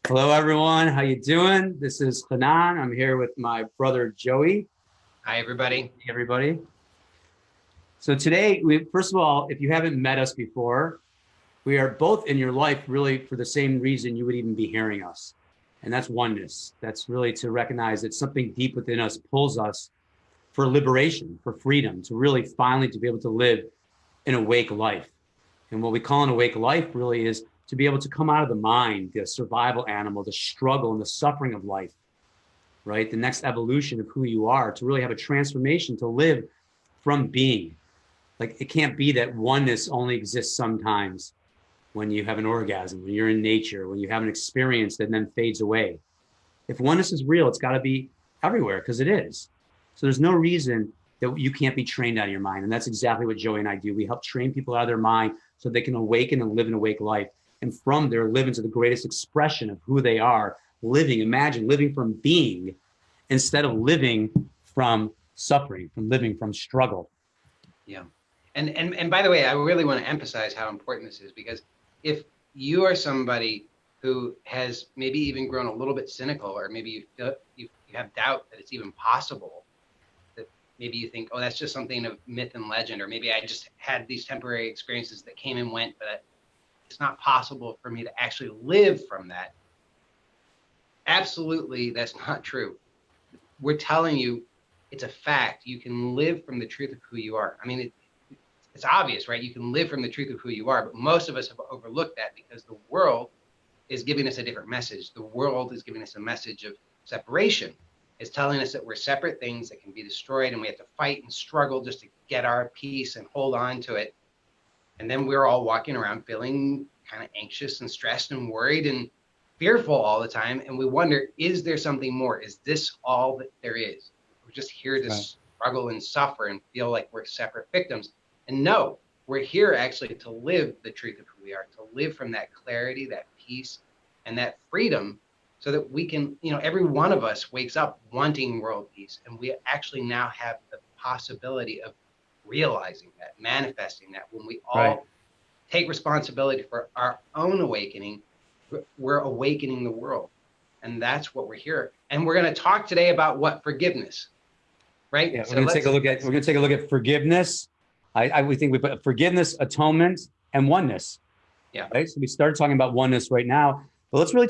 Hello, everyone. How you doing? This is Hanan. I'm here with my brother Joey. Hi, everybody. Hey, everybody. So today, first of all, if you haven't met us before, we are both in your life really for the same reason you would even be hearing us, and that's oneness. That's really to recognize that something deep within us pulls us for liberation, for freedom, to really finally to be able to live an awake life. And what we call an awake life really is to be able to come out of the mind, the survival animal, the struggle and the suffering of life, right? The next evolution of who you are, to really have a transformation, to live from being. Like it can't be that oneness only exists sometimes when you have an orgasm, when you're in nature, when you have an experience that then fades away. If oneness is real, it's got to be everywhere because it is. So there's no reason that you can't be trained out of your mind. And that's exactly what Joey and I do. We help train people out of their mind so they can awaken and live an awake life. And from there, live into the greatest expression of who they are, living, imagine living from being instead of living from suffering, from living from struggle. Yeah. And by the way, I really want to emphasize how important this is, because if you are somebody who has maybe even grown a little bit cynical, or maybe you feel you have doubt that it's even possible, that maybe you think, oh, that's just something of myth and legend, or maybe I just had these temporary experiences that came and went, but it's not possible for me to actually live from that. Absolutely, that's not true. We're telling you it's a fact. You can live from the truth of who you are. I mean, it's obvious, right? You can live from the truth of who you are, but most of us have overlooked that because the world is giving us a different message. The world is giving us a message of separation. It's telling us that we're separate things that can be destroyed, and we have to fight and struggle just to get our peace and hold on to it. And then we're all walking around feeling kind of anxious and stressed and worried and fearful all the time. And we wonder, is there something more? Is this all that there is? We're just here to struggle and suffer and feel like we're separate victims. And no, we're here actually to live the truth of who we are, to live from that clarity, that peace, and that freedom, so that we can, every one of us wakes up wanting world peace. And we actually now have the possibility of realizing that, manifesting that. When we all take responsibility for our own awakening, we're awakening the world. And that's what we're here. And we're going to talk today about what? Forgiveness, right? Yeah, we're going to take a look at forgiveness. We think we put forgiveness, atonement, and oneness. Yeah. Right. So we started talking about oneness right now, but let's really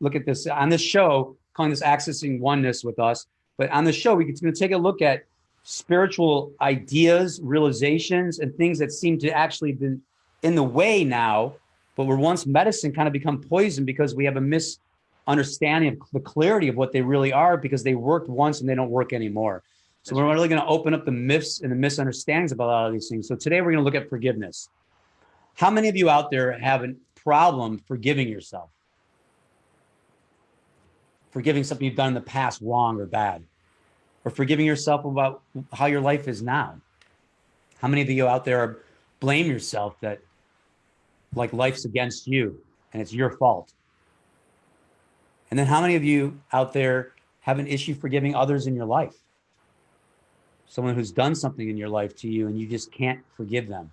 look at this on this show, calling this Accessing Oneness with us. But on the show, we're going to take a look at spiritual ideas, realizations, and things that seem to actually been in the way now, but were once medicine, kind of become poison because we have a misunderstanding of the clarity of what they really are, because they worked once and they don't work anymore. So we're really going to open up the myths and the misunderstandings about a lot of these things. So today we're going to look at forgiveness. How many of you out there have a problem forgiving yourself? Forgiving something you've done in the past, wrong or bad, or forgiving yourself about how your life is now. How many of you out there blame yourself that like life's against you and it's your fault? And then how many of you out there have an issue forgiving others in your life? Someone who's done something in your life to you and you just can't forgive them.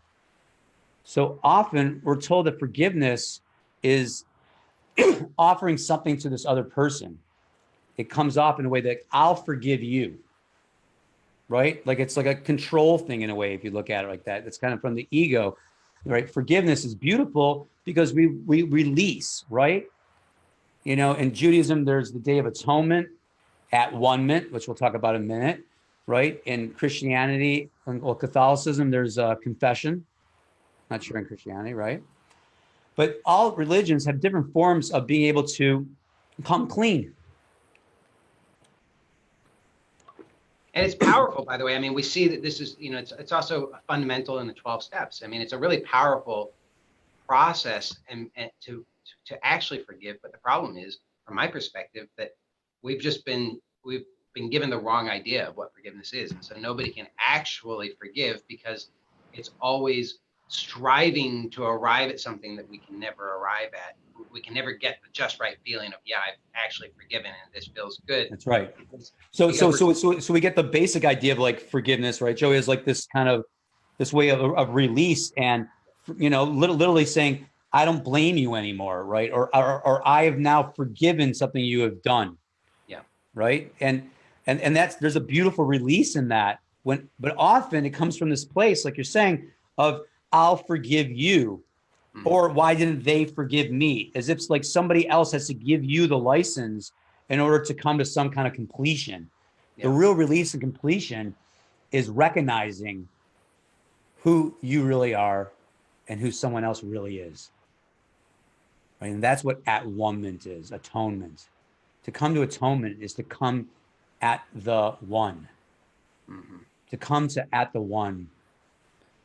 So often we're told that forgiveness is offering something to this other person. It comes off in a way that I'll forgive you, right? Like it's like a control thing in a way, if you look at it like that. It's kind of from the ego, right? Forgiveness is beautiful because we release, right? In Judaism, there's the Day of Atonement, at 1 minute, which we'll talk about in a minute, right? In Christianity or Catholicism, there's a confession. Not sure in Christianity, right? But all religions have different forms of being able to come clean. And it's powerful, by the way. I mean, we see that this is, it's also fundamental in the 12 steps. I mean, it's a really powerful process and to actually forgive. But the problem is, from my perspective, that we've been given the wrong idea of what forgiveness is. And so nobody can actually forgive because it's always striving to arrive at something that we can never arrive at. We can never get the just right feeling of, yeah, I've actually forgiven and this feels good. That's right. So we get the basic idea of like forgiveness, right? Joey is like this kind of this way of release, and literally saying I don't blame you anymore, right? Or I have now forgiven something you have done. Yeah. Right. And that's, there's a beautiful release in that but often it comes from this place, like you're saying, of I'll forgive you. Mm-hmm. Or why didn't they forgive me? As if like somebody else has to give you the license in order to come to some kind of completion. Yeah. The real release and completion is recognizing who you really are and who someone else really is. Right? And that's what at-one-ment is, atonement. To come to atonement is to come at the one. Mm-hmm. To come to at the one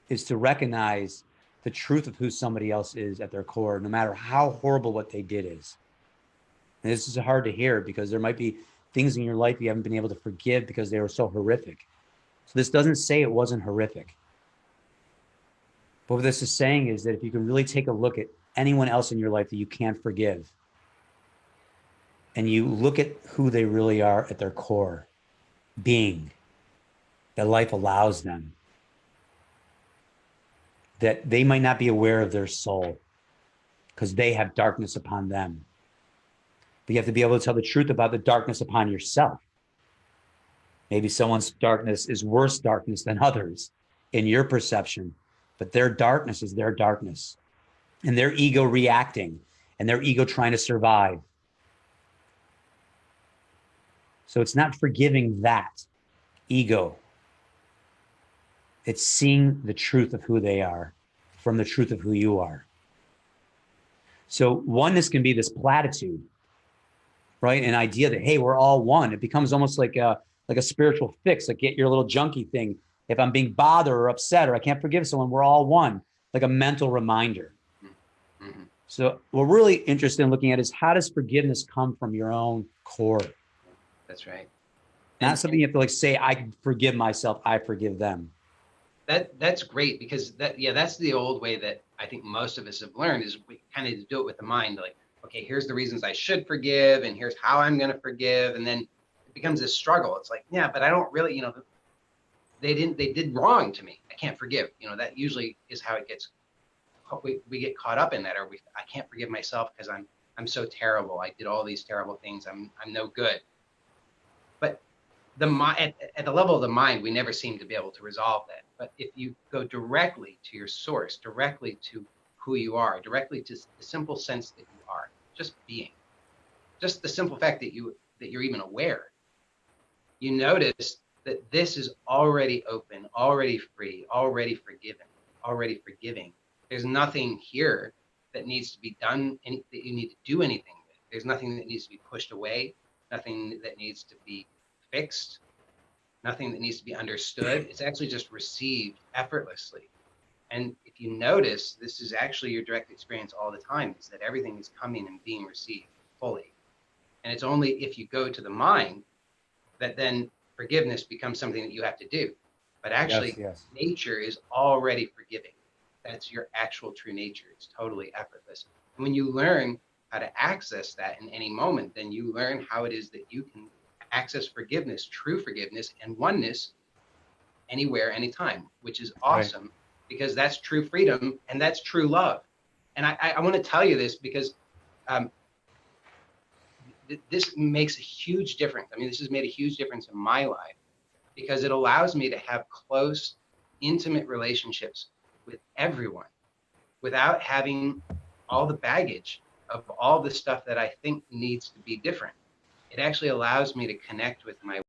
is to recognize the truth of who somebody else is at their core, no matter how horrible what they did is. And this is hard to hear because there might be things in your life you haven't been able to forgive because they were so horrific. So this doesn't say it wasn't horrific. But what this is saying is that if you can really take a look at anyone else in your life that you can't forgive, and you look at who they really are at their core, being, that life allows them, that they might not be aware of their soul because they have darkness upon them. But you have to be able to tell the truth about the darkness upon yourself. Maybe someone's darkness is worse darkness than others in your perception, but their darkness is their darkness, and their ego reacting, and their ego trying to survive. So it's not forgiving that ego. It's seeing the truth of who they are from the truth of who you are. So oneness can be this platitude, right? An idea that, hey, we're all one. It becomes almost like a spiritual fix, like get your little junkie thing. If I'm being bothered or upset or I can't forgive someone, we're all one, like a mental reminder. Mm-hmm. So what we're really interested in looking at is how does forgiveness come from your own core? That's right. Not something you have to like say, I forgive myself, I forgive them. That's great because that's the old way that I think most of us have learned is we kind of do it with the mind, like, okay, here's the reasons I should forgive and here's how I'm going to forgive. And then it becomes a struggle. It's like, yeah, but I don't really, they did wrong to me. I can't forgive. That usually is how it gets, we get caught up in that, or I can't forgive myself because I'm so terrible. I did all these terrible things. I'm no good. But at the level of the mind, we never seem to be able to resolve that. But if you go directly to your source, directly to who you are, directly to the simple sense that you are, just being, just the simple fact that you're even aware, you notice that this is already open, already free, already forgiven, already forgiving. There's nothing here that needs to be done, that you need to do anything with. There's nothing that needs to be pushed away, nothing that needs to be fixed, nothing that needs to be understood. It's actually just received effortlessly. And if you notice, this is actually your direct experience all the time, is that everything is coming and being received fully. And it's only if you go to the mind that then forgiveness becomes something that you have to do. But actually, yes. Nature is already forgiving. That's your actual true nature. It's totally effortless. And when you learn how to access that in any moment, then you learn how it is that you can access forgiveness, true forgiveness, and oneness anywhere, anytime, which is awesome. Right. Because that's true freedom and that's true love. And I want to tell you this because this makes a huge difference. I mean, this has made a huge difference in my life because it allows me to have close, intimate relationships with everyone without having all the baggage of all the stuff that I think needs to be different. It actually allows me to connect with my